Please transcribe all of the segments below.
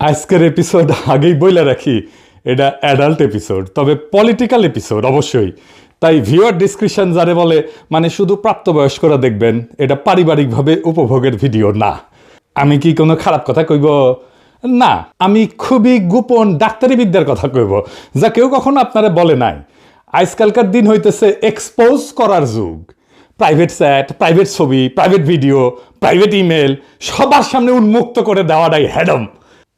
আজকের এপিসোড আগেই বইলা রাখি, এটা অ্যাডাল্ট এপিসোড, তবে পলিটিক্যাল এপিসোড অবশ্যই। তাই ভিউয়ার ডিসক্রিপশন যারে বলে, মানে শুধু প্রাপ্তবয়স্করা দেখবেন, এটা পারিবারিকভাবে উপভোগের ভিডিও না। আমি কি কোনো খারাপ কথা কইব? না, আমি খুবই গোপন ডাক্তারি বিদ্যার কথা কইব, যা কেউ কখনো আপনারা বলে নাই। আজকালকার দিন হইতেছে এক্সপোজ করার যুগ। প্রাইভেট চ্যাট, প্রাইভেট ছবি, প্রাইভেট ভিডিও, প্রাইভেট ইমেল সবার সামনে উন্মুক্ত করে দেওয়াটাই হ্যাডম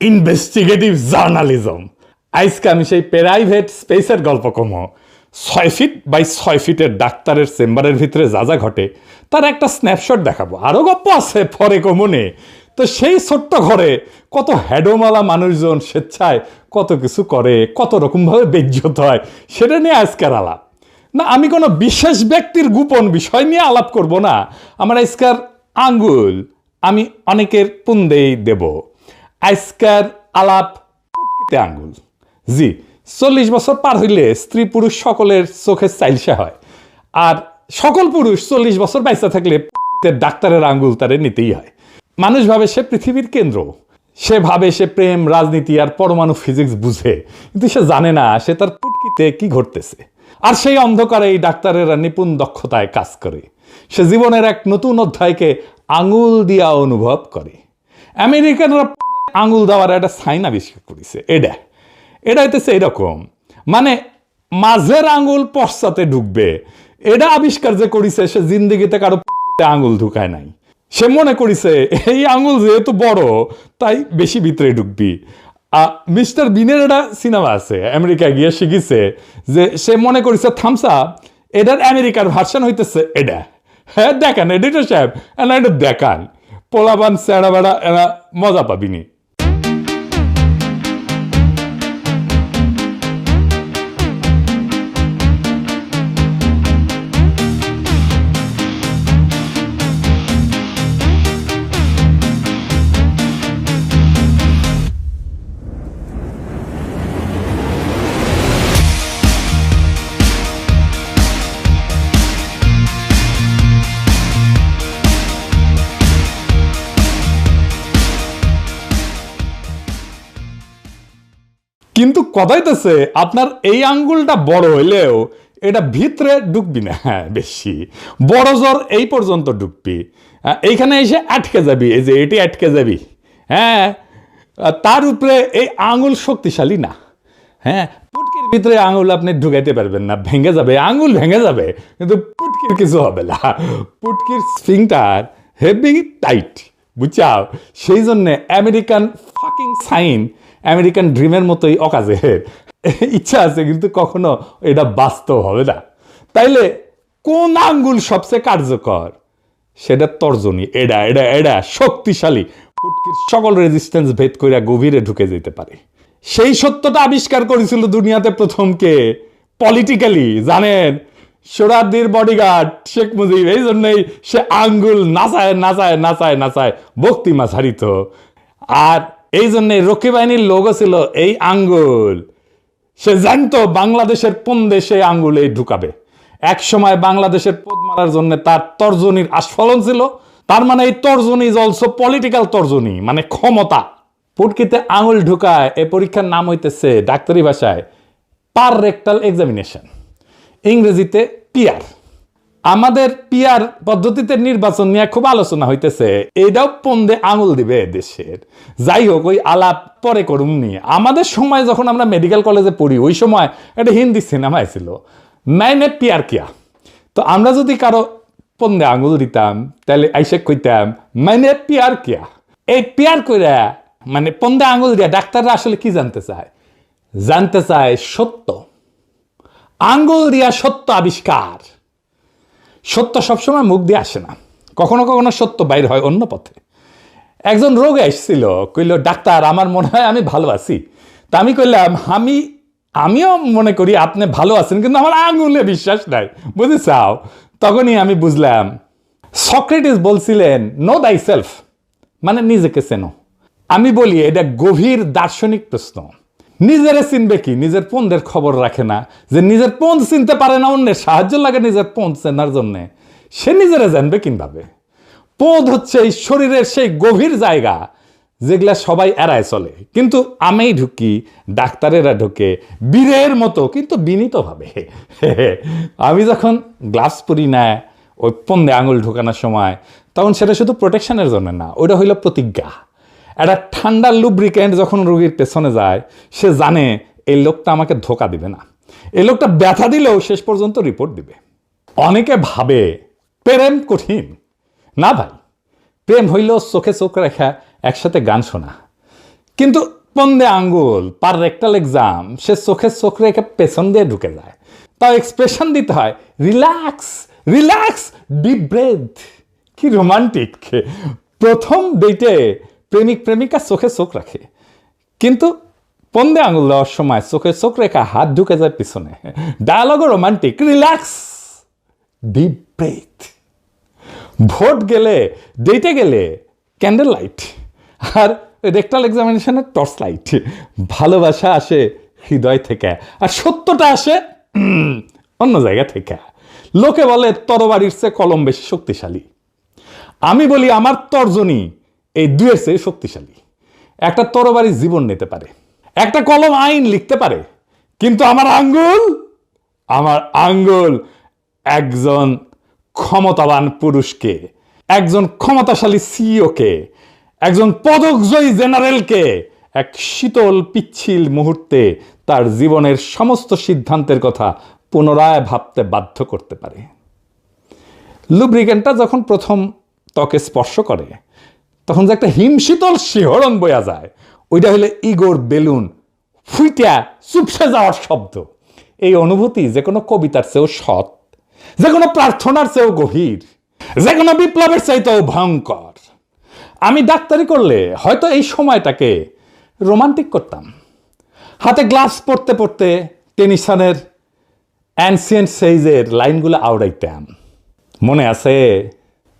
ইনভেস্টিগেটিভ জার্নালিজম। আজকে আমি সেই প্রাইভেট স্পেসের গল্প কমো। 6 ফিট বাই 6 ফিটের ডাক্তারের চেম্বারের ভিতরে যা যা ঘটে তার একটা স্ন্যাপশট দেখাবো। আরও গল্প আছে পরে কমনে। তো সেই ছোট্ট ঘরে কত হ্যাডোমালা মানুষজন স্বেচ্ছায় কত কিছু করে, কত রকমভাবে বেজ্জত হয়, সেটা নিয়ে আজকের আলাপ না। আমি কোনো বিশেষ ব্যক্তির গোপন বিষয় নিয়ে আলাপ করব না। আমার আজকের আঙ্গুল আমি অনেকের পুন্দেই দেব। আজকের আলাপ পুটকিতে আঙ্গুল। জি, 40 বছর পার হইলে স্ত্রী পুরুষ সকলের চোখে চাইলসা হয়, আর সকল পুরুষ 40 বছর বাইসা থাকলে ডাক্তারের আঙ্গুল তারে নিতেই হয়। মানুষ ভাবে সে পৃথিবীর কেন্দ্র, সে ভাবে সে প্রেম, রাজনীতি আর পরমাণু ফিজিক্স বুঝে, কিন্তু সে জানে না সে তার পুটকিতে কি ঘটতেছে। আর সেই অন্ধকারে এই ডাক্তারেরা নিপুণ দক্ষতায় কাজ করে। সে জীবনের এক নতুন অধ্যায়কে আঙুল দিয়া অনুভব করে। আমেরিকানরা আঙুল দেওয়ার একটা সাইন আবিষ্কার করেছে। এটা হইতেছে এরকম, মানে মাঝের আঙুল পশ্চাতে ঢুকবে। এটা আবিষ্কার যে করেছে সে জিন্দিগিতে কারো আঙুল ঢুকায় নাই। সে মনে করেছে এই আঙুল যেহেতু বড় তাই বেশি ভিতরে ঢুকবি। মিস্টার বিনের একটা সিনেমা আছে, আমেরিকায় গিয়ে শিখেছে যে সে মনে করেছে থামস আপ এটার আমেরিকার ভার্সন হইতেছে এটা। হ্যাঁ দেখান এডিটর সাহেব, এটা দেখান, পোলাবান স্যাড়া বেড়া এরা মজা পাবিনি। কিন্তু কথা হইতেছে আপনার এই আঙ্গুলটা বড় হইলেও এটা ভিতরে ঢুকবি না। হ্যাঁ, বেশি বড় জোর এই পর্যন্ত ঢুকবি, এইখানে এসে আটকে যাবি, এই যে এটি আটকে যাবি। হ্যাঁ, তার উপরে এই আঙ্গুল শক্তিশালী না। হ্যাঁ, পুটকির ভিতরে আঙুল আপনি ঢুকাইতে পারবেন না, ভেঙে যাবে, আঙুল ভেঙে যাবে, কিন্তু পুটকির কিছু হবে না। পুটকির স্ফিংটার হেভি টাইট, বুঝছাও? সেই জন্যে আমেরিকান ফাকিং সাইন, আমেরিকান ড্রিমের মতোই অকাজের ইচ্ছা আছে, কিন্তু কখনো এটা বাস্তব হবে না। তাইলে কোন আঙ্গুল সবচেয়ে কার্যকর? সেটা তর্জনী। এটা শক্তিশালী, পুটকির সকল রেজিস্ট্যান্স ভেদ করে গভীরে ঢুকে যেতে পারে। সেই সত্যটা আবিষ্কার করেছিল দুনিয়াতে প্রথম কে? পলিটিক্যালি জানেন, সোহরাওয়ার্দীর বডিগার্ড শেখ মুজিব। এই জন্যই সে আঙ্গুল নাচায় নাচায় নাচায় নাচায় বক্তিমা ছাড়িত। আর এই জন্যে রক্ষী বাহিনীর লোগো ছিল এই আঙ্গুল। সে জানতো বাংলাদেশের কোন দেশে আঙ্গুল এই ঢুকাবে। এক সময় বাংলাদেশের পদ মারার জন্য তার তর্জনীর আস্ফলন ছিল। তার মানে এই তর্জনী ইজ অলসো পলিটিক্যাল তর্জনী, মানে ক্ষমতা। পুটকিতে আঙুল ঢুকায় এই পরীক্ষার নাম হইতেছে ডাক্তারি ভাষায় পার রেক্টাল এক্সামিনেশন, ইংরেজিতে পিআর। আমাদের পিআর পদ্ধতিতে নির্বাচন নিয়ে খুব আলোচনা হইতেছে। এটাও পন্দে আঙুল দিবে দেশের। যাই হোক, ওই আলাপ পরে করুন নি। আমাদের সময় যখন আমরা মেডিকেল কলেজে পড়ি, ওই সময় একটা হিন্দি সিনেমায় ছিল মাইনে পিয়ার কিয়া। তো আমরা যদি কারো পন্দে আঙুল দিতাম তাহলে আইসে কইতাম মাইনে পিয়ার কিয়া। এই পিয়ার কইরা মানে পন্দে আঙুল দিয়া ডাক্তাররা আসলে কি জানতে চায়? জানতে চায় সত্য। আঙ্গুল দিয়া সত্য আবিষ্কার। সত্য সবসময় মুখ দিয়ে আসে না, কখনো কখনো সত্য বাইর হয় অন্য পথে। একজন রোগে আসছিল, কইল ডাক্তার আমার মনে হয় আমি ভালো আছি। তা আমি কইলাম আমিও মনে করি আপনি ভালো আছেন, কিন্তু আমার আঙুলে বিশ্বাস নাই, বুঝেছাও? তখনই আমি বুঝলাম সক্রেটিস বলছিলেন নো দাই সেলফ, মানে নিজেকে চেনো। আমি বলি এটা গভীর দার্শনিক প্রশ্ন। নিজেরে চিনবে কি? নিজের পন্দের খবর রাখে না, যে নিজের পন্দ চিনতে পারে না, অন্যের সাহায্য লাগে নিজের পন্দ চেনার জন্য, সে নিজেরা জানবে কিভাবে? পদ হচ্ছে এই শরীরের সেই গভীর জায়গা যেগুলা সবাই এড়ায় চলে, কিন্তু আমি ঢুকি, ডাক্তারেরা ঢুকে বীরের মতো, কিন্তু বিনীতভাবে। আমি যখন গ্লাভস পরি না ওই পন্দে আঙুল ঢোকানোর সময়, তখন সেটা শুধু প্রোটেকশনের জন্য না, ওইটা হইল প্রতিজ্ঞা। একটা ঠান্ডা লুব্রিকেন্ট যখন রোগীর পেছনে যায়, সে জানে এই লোকটা আমাকে ধোকা দিবে না, এই লোকটা ব্যথা দিলেও শেষ পর্যন্ত রিপোর্ট দিবে। অনেকে ভাবে প্রেম কঠিন। না ভাই, প্রেম হইল চোখে চোখ রেখা, একসাথে গান শোনা। কিন্তু পন্দে আঙ্গুল পার রেক্টাল এক্সাম, সে চোখে চোখ রেখে পেছন দিয়ে ঢুকে যায়। তাও এক্সপ্রেশন দিতে হয়, রিল্যাক্স রিল্যাক্স, ডিপ ব্রেথ। কি রোমান্টিক! প্রথম ডেটে প্রেমিক প্রেমিকা চোখে চোখ রাখে, কিন্তু পন্দে আঙুল দেওয়ার সময় চোখে চোখ রেখা, হাত ঢুকে যায় পিছনে। ডায়ালগও রোমান্টিক, রিল্যাক্স, ডিপ ব্রেথ। ভোট গেলে, ডেটে গেলে ক্যান্ডেল লাইট, আর রেক্টাল এক্সামিনেশনের টর্চ লাইট। ভালোবাসা আসে হৃদয় থেকে, আর সত্যটা আসে অন্য জায়গা থেকে। লোকে বলে তরবারির চেয়ে কলম বেশি শক্তিশালী। আমি বলি আমার তর্জনী এই দুয়ের চেয়ে শক্তিশালী। একটা তরবারি জীবন নিতে পারে, একটা কলম আইন লিখতে পারে, কিন্তু আমার আঙ্গুল একজন ক্ষমতাবান পুরুষকে, একজন ক্ষমতাশালী সিইওকে, একজন পদকজয়ী জেনারেলকে এক শীতল পিচ্ছিল মুহূর্তে তার জীবনের সমস্ত সিদ্ধান্তের কথা পুনরায় ভাবতে বাধ্য করতে পারে। লুব্রিকেন্টটা যখন প্রথম ত্বকে স্পর্শ করে, তখন যে একটা হিমশীতল শিহরণ বয়া যায়, ওইটা হলে ইগোর বেলুন ফুইটা চুপসে যাওয়ার শব্দ। এই অনুভূতি যে কোনো কবিতার চেয়েও সৎ, যে কোনো প্রার্থনার চেয়েও গভীর, যে কোনো বিপ্লবের চাইতেও ভয়ঙ্কর। আমি ডাক্তারি করলে হয়তো এই সময়টাকে রোমান্টিক করতাম। হাতে গ্লাভস পরতে পরতে টেনিসনের অ্যানসিয়েন্ট সেইজের লাইনগুলো আওড়াইতাম। মনে আছে,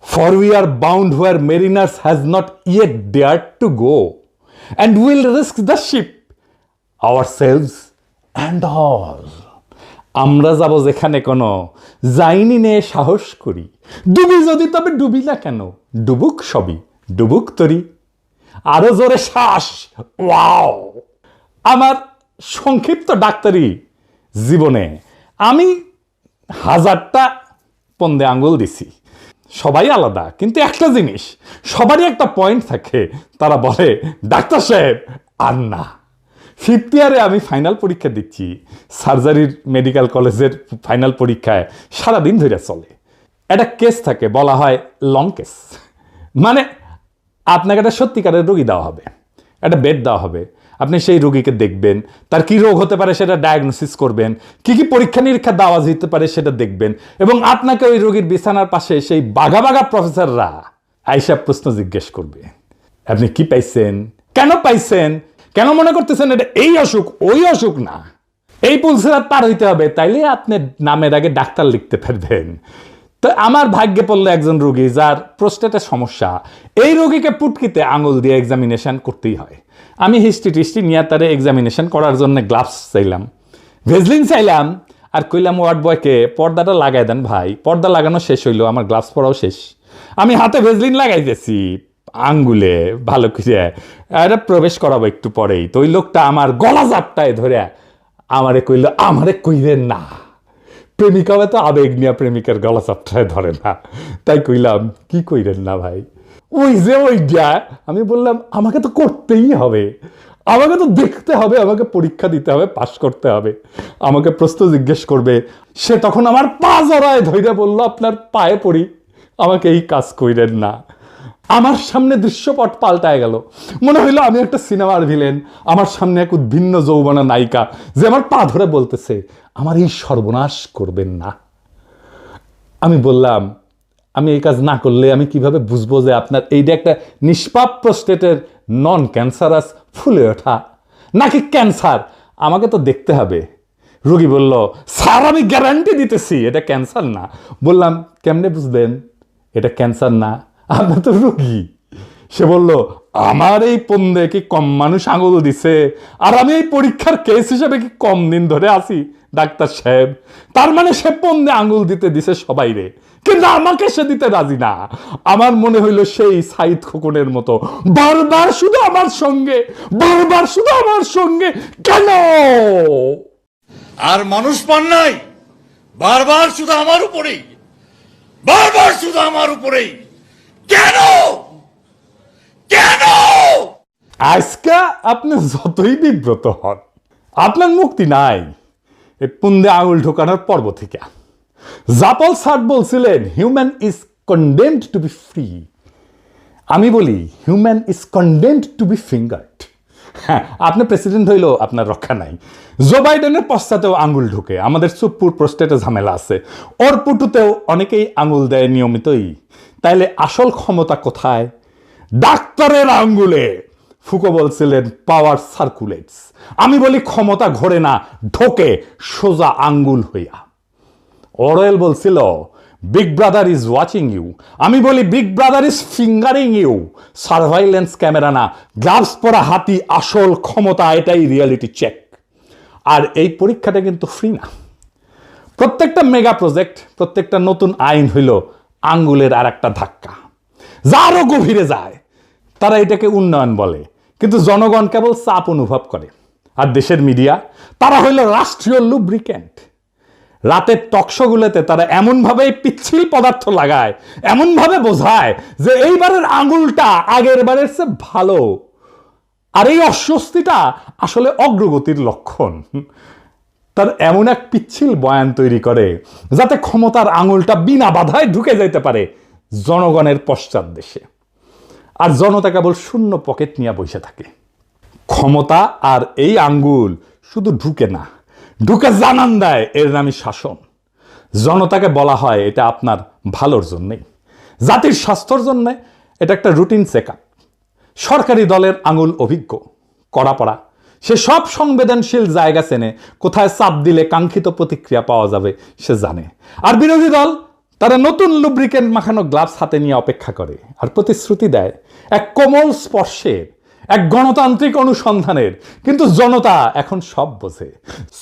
for we are bound where mariners has not yet dare to go, and will risk the ship ourselves and all. আমরা যাব যেখানে কোনো যাইনি নে সাহস করি, ডুবি যদি তবে ডুবি না কেন, ডুবুক সবই ডুবুক তরি। আরো জোরে শ্বাস। ওয়াও! আমার সংক্ষিপ্ত ডাক্তারি জীবনে আমি 1000টা পন্দে আঙ্গুল দিছি। সবাই আলাদা, কিন্তু একটা জিনিস, সবারই একটা পয়েন্ট থাকে। তারা বলে, ডাক্তার সাহেব আর না। 5th ইয়ারে আমি ফাইনাল পরীক্ষা দিচ্ছি। সার্জারির মেডিকেল কলেজের ফাইনাল পরীক্ষায় সারাদিন ধরে চলে। একটা কেস থাকে, বলা হয় লং কেস। মানে আপনাকে একটা সত্যিকারের রোগী দেওয়া হবে, একটা বেড দেওয়া হবে, আপনি সেই রোগীকে দেখবেন, তার কি রোগ হতে পারে সেটা ডায়াগনোসিস করবেন, কি কি পরীক্ষা নিরীক্ষা দেওয়া যেতে পারে সেটা দেখবেন, এবং আপনাকে ওই রোগীর বিছানার পাশে সেই বাঘা বাঘা প্রফেসররা আইসা প্রশ্ন জিজ্ঞেস করবে। আপনি কি পাইছেন, কেন পাইছেন, কেন মনে করতেছেন এটা এই অসুখ ওই অসুখ না। এই পুলসেরাত পার হইতে হবে, তাইলে আপনি নামের আগে ডাক্তার লিখতে পারবেন। তো আমার ভাগ্যে পড়লো একজন রোগী যার প্রোস্টেটের সমস্যা। এই রোগীকে পুটকিতে আঙুল দিয়ে এক্সামিনেশন করতেই হয়। আমি হিস্ট্রি টিস্ট্রি নিয়ে তারে এক্সামিনেশন করার জন্য গ্লাভস চাইলাম, ভেজলিন চাইলাম, আর কইলাম ওয়ার্ড বয়কে পর্দাটা লাগাই দেন ভাই। পর্দা লাগানো শেষ হইলো, আমার গ্লাভস পরাও শেষ। আমি হাতে ভেজলিন লাগাইতেছি আঙ্গুলে ভালো করে, এটা প্রবেশ করাবো একটু পরেই। তো ওই লোকটা আমার গলা জাপটায় ধরে আমারে কইল, আমারে কইবেন না। প্রেমিকাও এত আবেগ নিয়ে প্রেমিকার গলা চাপটায় ধরে না। তাই কইলাম, কি কইরেন না ভাই, ওই যে ওইটা। আমি বললাম, আমাকে তো করতেই হবে, আমাকে তো দেখতে হবে, আমাকে পরীক্ষা দিতে হবে, পাশ করতে হবে, আমাকে প্রশ্ন জিজ্ঞেস করবে। সে তখন আমার পা জড়ায় ধরে বলল, আপনার পায়ে পড়ি, আমাকে এই কাজ কইরেন না। আমার সামনে দৃশ্যপট পাল্টায় গেল। মনে হইলো আমি একটা সিনেমার ভিলেন, আমার সামনে এক উদ্ভিন্ন যৌবনা নায়িকা যে আমার পা ধরে বলতেছে, আমার এই সর্বনাশ করবেন না। আমি বললাম, আমি এই কাজ না করলে আমি কিভাবে বুঝবো যে আপনার এইটা একটা নিষ্পাপ প্রোস্টেটের নন ক্যান্সারাস ফুলে ওঠা নাকি ক্যান্সার, আমাকে তো দেখতে হবে। রোগী বলল, স্যার আমি গ্যারান্টি দিতেছি এটা ক্যান্সার না। বললাম, কেমনে বুঝবেন এটা ক্যান্সার না, আপনার তো রোগী। সে বলল, আমার এই পন্দে কি কম মানুষ আঙুল দিছে, আর আমি এই পরীক্ষার কেস হিসেবে কি কম দিন ধরে আছি? ডাক্তার সাহেব। তার মানে সে পন্দে আঙুল দিতে দিছে সবাই রে, কিন্তু আমাকে সে দিতে রাজি না। আমার মনে হইল সেই সাইদ খোকনের মতো, বারবার শুধু আমার সঙ্গে, বারবার শুধু আমার সঙ্গে, কেন? আর মানুষ পান নাই, বারবার শুধু আমার উপরেই, বারবার শুধু আমার উপরেই, কেন কেন? আজকে আপনি যতই বিব্রত হন, আপনার মুক্তি নাই এই পুন্দে আঙুল ঢোকানোর পর্ব থেকে। জাপল সার্ট বলছিলেন human is condemned to be free. আমি বলি human is condemned to be fingered. হ্যাঁ, আপনি প্রেসিডেন্ট হইল আপনার রক্ষা নাই। জো বাইডেনের পশ্চাতেও আঙুল ঢুকে, আমাদের সুপ্পুর প্রস্টেটে ঝামেলা আছে, ওর পুটুতেও অনেকেই আঙুল দেয় নিয়মিতই। তাইলে আসল ক্ষমতা কোথায়? ডাক্তারের আঙ্গুলে। ফুকো বলছিলেন পাওয়ার সার্কুলেটস। আমি বলি ক্ষমতা ঘোরে না, ঢোকে সোজা আঙ্গুল হইয়া। অরওয়েল বলছিল big brother is watching you. আমি বলি big brother is fingering you. Surveillance camera না, গ্লাভস পরা হাতি আসল ক্ষমতা, এটাই রিয়েলিটি চেক। আর এই পরীক্ষাটা কিন্তু ফ্রি না। প্রত্যেকটা মেগা প্রজেক্ট, প্রত্যেকটা নতুন আইন হইল আঙ্গুলের আর একটা ধাক্কা, যা আরো গভীরে যায়। তারা এটাকে উন্নয়ন বলে, কিন্তু জনগণ কেবল চাপ অনুভব করে। আর দেশের মিডিয়া, তারা হইল রাষ্ট্রীয় লুব্রিক্যান্ট। রাতের টকশোগুলোতে তারা এমনভাবে পিচ্ছিল পদার্থ লাগায়, এমনভাবে বোঝায় যে এইবারের আঙুলটা আগের বারের চেয়ে ভালো। আর এই অস্বস্তিটা আসলে অগ্রগতির লক্ষণ। তার এমন এক পিচ্ছিল বয়ান তৈরি করে যাতে ক্ষমতার আঙুলটা বিনা বাধায় ঢুকে যেতে পারে জনগণের পশ্চাৎ দেশে। আর জনতা কেবল শূন্য পকেট নিয়ে বসে থাকে। ক্ষমতা আর এই আঙ্গুল শুধু ঢুকে না, ঢুকে জানান দেয় এর নামই শাসন। জনতাকে বলা হয় এটা আপনার ভালোর জন্যেই, জাতির স্বাস্থ্যর জন্যে এটা একটা রুটিন চেক আপ। সরকারি দলের আঙুল অভিজ্ঞ, কড়া পড়া, সে সব সংবেদনশীল জায়গা চেনে, কোথায় চাপ দিলে কাঙ্ক্ষিত প্রতিক্রিয়া পাওয়া যাবে সে জানে। আর বিরোধী দল, তারা নতুন লুব্রিকেন্ট মাখানো গ্লাভস হাতে নিয়ে অপেক্ষা করে আর প্রতিশ্রুতি দেয় এক কোমল স্পর্শের, এক গণতান্ত্রিক অনুসন্ধানের। কিন্তু জনতা এখন সব বোঝে।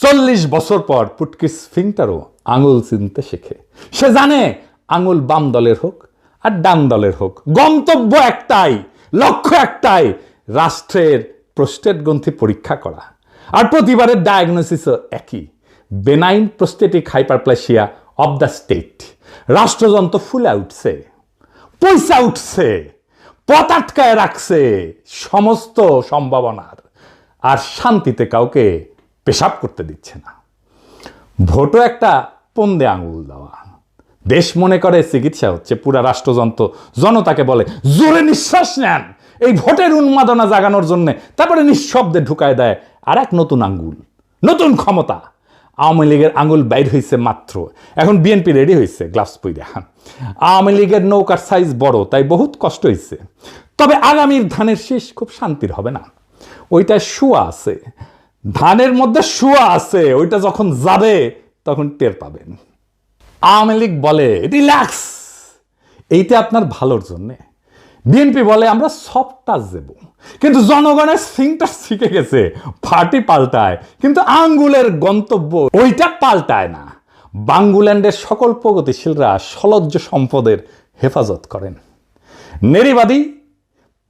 40 বছর পর পুটকিস ফিংটারও আঙুল চিনতে শেখে। সে জানে আঙুল বাম দলের হোক আর ডান দলের হোক, গন্তব্য একটাই, লক্ষ্য একটাই, রাষ্ট্রের প্রস্টেট গ্রন্থি পরীক্ষা করা। আর প্রতিবারের ডায়াগনোসিসও একই, benign prostatic hyperplasia of the state. রাষ্ট্রযন্ত্র ফুলে উঠছে, পয়সা উঠছে, পথ আটকায় রাখছে সমস্ত সম্ভাবনার, আর শান্তিতে কাউকে পেশাব করতে দিচ্ছে না। ভোটও একটা পন্দে আঙুল দেওয়া। দেশ মনে করে চিকিৎসা হচ্ছে, পুরা রাষ্ট্রযন্ত্র জনতাকে বলে জোরে নিঃশ্বাস নেন এই ভোটের উন্মাদনা জাগানোর জন্য, তারপরে নিঃশব্দে ঢুকায় দেয় আর এক নতুন আঙ্গুল, নতুন ক্ষমতা। আওয়ামী লীগের আঙুল বাইর হয়েছে মাত্র, এখন বিএনপি রেডি হয়েছে গ্লাভস পইরা। আওয়ামী লীগের নৌকার সাইজ বড়, তাই বহুত কষ্ট হয়েছে। তবে আগামীর ধানের শীষ খুব শান্তির হবে না, ওইটা শুয়া আছে, ধানের মধ্যে শুয়া আছে, ওইটা যখন যাবে তখন টের পাবেন। আওয়ামী লীগ বলে রিল্যাক্স, এইটা আপনার ভালোর জন্যে। বিএনপি বলে আমরা সফট টাচ দেব, কিন্তু জনগণের সিংটা শিখে গেছে, পার্টি পাল্টায় কিন্তু আঙ্গুলের গন্তব্য ওইটা পাল্টায় না। বাঙ্গুল্যান্ডের সকল প্রগতিশীলরা সলজ্জ সম্পদের হেফাজত করেন। নেরিবাদী,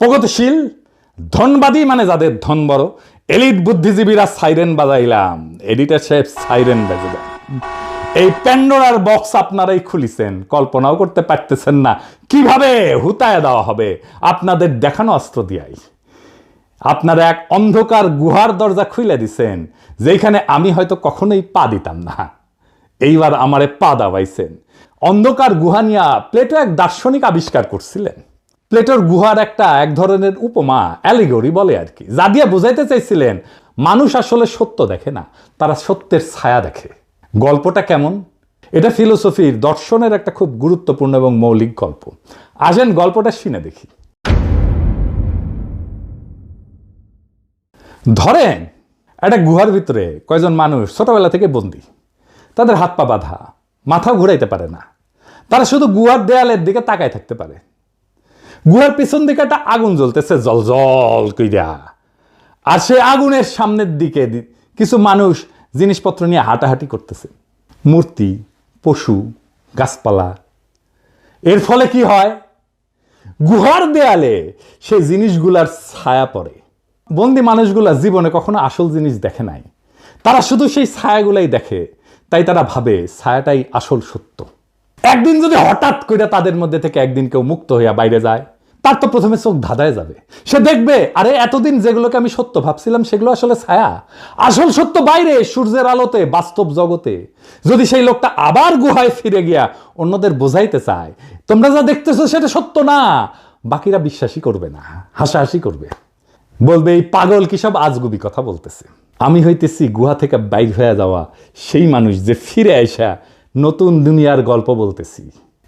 প্রগতিশীল, ধনবাদী মানে যাদের ধন বড়, এলিট বুদ্ধিজীবীরা সাইরেন বাজাইলাম, এডিটর সাহেব সাইরেন বাজে দেন। এই প্যান্ডোরার বক্স আপনারাই খুলিছেন, কল্পনাও করতে পারতেছেন না কিভাবে হুতায় দেওয়া হবে আপনাদের দেখানো অস্ত্র দিয়াই। আপনারা এক অন্ধকার গুহার দরজা খুলে দিছেন, যেখানে আমি হয়তো কখনোই পা দিতাম না, এইবার আমারে পা দাবাইছেন। অন্ধকার গুহা নিয়া প্লেটো এক দার্শনিক আবিষ্কার করছিলেন। প্লেটোর গুহার এক ধরনের উপমা, অ্যালিগরি বলে আর কি, যা দিয়ে বোঝাইতে চাইছিলেন মানুষ আসলে সত্য দেখে না, তারা সত্যের ছায়া দেখে। গল্পটা কেমন? এটা ফিলোসফির, দর্শনের একটা খুব গুরুত্বপূর্ণ এবং মৌলিক গল্প। আসেন গল্পটা শুনে দেখি। ধরেন একটা গুহার ভিতরে কয়জন মানুষ ছোটবেলা থেকে বন্দী, তাদের হাত পা বাঁধা, মাথাও ঘুরাইতে পারে না, তারা শুধু গুহার দেয়ালের দিকে তাকায় থাকতে পারে। গুহার পিছন দিকে একটা আগুন জ্বলতেছে জল জল কইরা, আর সে আগুনের সামনের দিকে কিছু মানুষ জিনিসপত্র নিয়ে হাঁটাহাঁটি করতেছে, মূর্তি, পশু, গাছপালা। এর ফলে কি হয়? গুহার দেয়ালে সেই জিনিসগুলার ছায়া পড়ে। বন্দি মানুষগুলা জীবনে কখনো আসল জিনিস দেখে নাই, তারা শুধু সেই ছায়াগুলাই দেখে, তাই তারা ভাবে ছায়াটাই আসল সত্য। একদিন যদি হঠাৎ করে তাদের মধ্যে থেকে একদিন কেউ মুক্ত হইয়া বাইরে যায়, তার তো প্রথমে চোখ ধাঁধায় যাবে। সে দেখবে, আরে এতদিন যেগুলোকে আমি সত্য ভাবছিলাম সেগুলো আসলে ছায়া, আসল সত্য বাইরে সূর্যের আলোতে বাস্তব জগতে। যদি সেই লোকটা আবার গুহায় ফিরে গিয়া অন্যদের বোঝাইতে চায় তোমরা যা দেখতেছো সেটা সত্য না, বাকিরা বিশ্বাসই করবে না, হাসাহাসি করবে, বলবে এই পাগল কি সব আজগুবি কথা বলতেছে। আমি হইতেছি গুহা থেকে বাইর হয়ে যাওয়া সেই মানুষ যে ফিরে আইসা নতুন দুনিয়ার গল্প বলতেছি।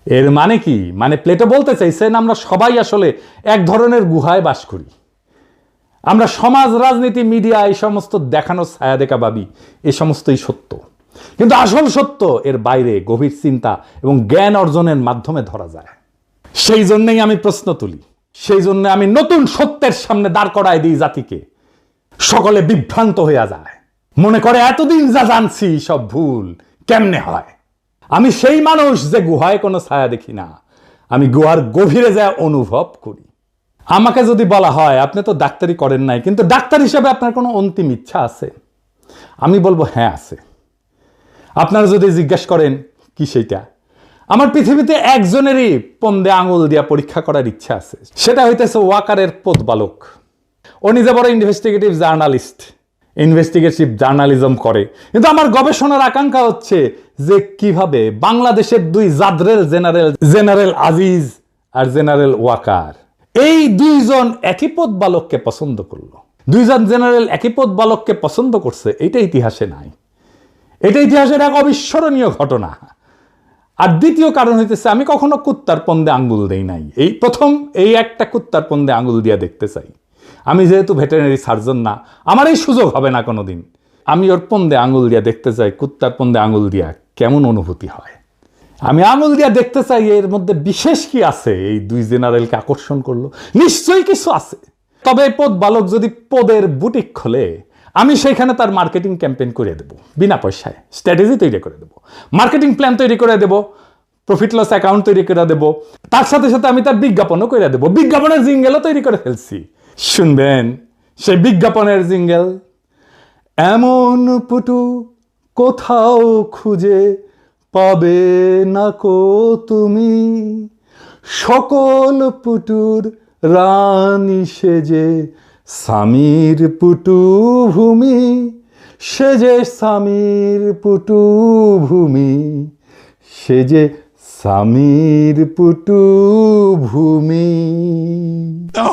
এর মানে কি? মানে প্লেটো বলতে চাইছেন আমরা সবাই আসলে এক ধরনের গুহায় বাস করি। আমরা সমাজ, রাজনীতি, মিডিয়া এই সমস্ত দেখানো ছায়া দেখা ভাবি এ সমস্তই সত্য, কিন্তু আসল সত্য এর বাইরে গভীর চিন্তা এবং জ্ঞান অর্জনের মাধ্যমে ধরা যায়। সেই জন্যই আমি প্রশ্ন তুলি, সেই জন্য আমি নতুন সত্যের সামনে দাঁড় করায় দিই জাতিকে। সকলে বিভ্রান্ত হইয়া যায়, মনে করে এতদিন যা জানছি সব ভুল। কেমনে হয়? আমি সেই মানুষ যে গুহায় কোনো ছায়া দেখি না, আমি গুহার গভীরে যা অনুভব করি। আমাকে যদি বলা হয় আপনি তো ডাক্তারি করেন নাই, কিন্তু ডাক্তার হিসেবে আপনার কোনো অন্তিম ইচ্ছা আছে, আমি বলবো হ্যাঁ আছে। আপনারা যদি জিজ্ঞাসা করেন কি সেইটা, আমার পৃথিবীতে একজনেরই পন্দে আঙুল দিয়া পরীক্ষা করার ইচ্ছা আছে, সেটা হইতেছে ওয়াকারের পোতবালক। ও নিজে বড় ইনভেস্টিগেটিভ জার্নালিস্ট, ইনভেস্টিগেটিভ জার্নালিজম করে, কিন্তু আমার গবেষণার আকাঙ্ক্ষা হচ্ছে যে কিভাবে বাংলাদেশের দুই জাদরেল জেনারেল আজিজ আর জেনারেল ওয়াকার, এই দুইজন একই পোতবালককে পছন্দ করলো। দুইজন জেনারেল একই পোতবালককে পছন্দ করছে, এটা ইতিহাসে নাই। এটা ইতিহাসের এক অবিস্মরণীয় ঘটনা। আর দ্বিতীয় কারণ হইতেছে আমি কখনো কুত্তার পন্দে আঙ্গুল দেই নাই, এই প্রথম এই একটা কুত্তার পন্দে আঙ্গুল দিয়া দেখতে চাই। আমি যেহেতু ভেটেরিনারি সার্জন না, আমার এই সুযোগ হবে না কোনোদিন। আমি ওর পন্দে আঙ্গুল দিয়া দেখতে চাই, কুত্তার পন্দে আঙ্গুল দিয়া কেমন অনুভূতি হয়। আমি আঙ্গুল দিয়া দেখতে চাই এর মধ্যে বিশেষ কি আছে এই দুই জেনারেলকে আকর্ষণ করলো। নিশ্চয়ই কিছু আছে। তবে এই পদ বালক যদি পদের বুটিক খোলে, আমি সেখানে তার মার্কেটিং ক্যাম্পেইন করে দেবো বিনা পয়সায়, স্ট্র্যাটেজি তৈরি করে দেবো, মার্কেটিং প্ল্যান তৈরি করে দেবো, প্রফিট লস অ্যাকাউন্ট তৈরি করে দেবো, তার সাথে সাথে আমি তার বিজ্ঞাপনও করে দেবো। বিজ্ঞাপনের জিঙ্গেলও তৈরি করে ফেলছি, শুনবেন সেই বিজ্ঞাপনের জিঙ্গেল। এমন পুটু কোথাও খুঁজে পাবে না কো তুমি, সকল পুটুর রানী সেজে স্বামীর পুটু ভূমি, সেজে স্বামীর পুটু ভূমি, সেজে স্বামীর পুটু ভূমি। No!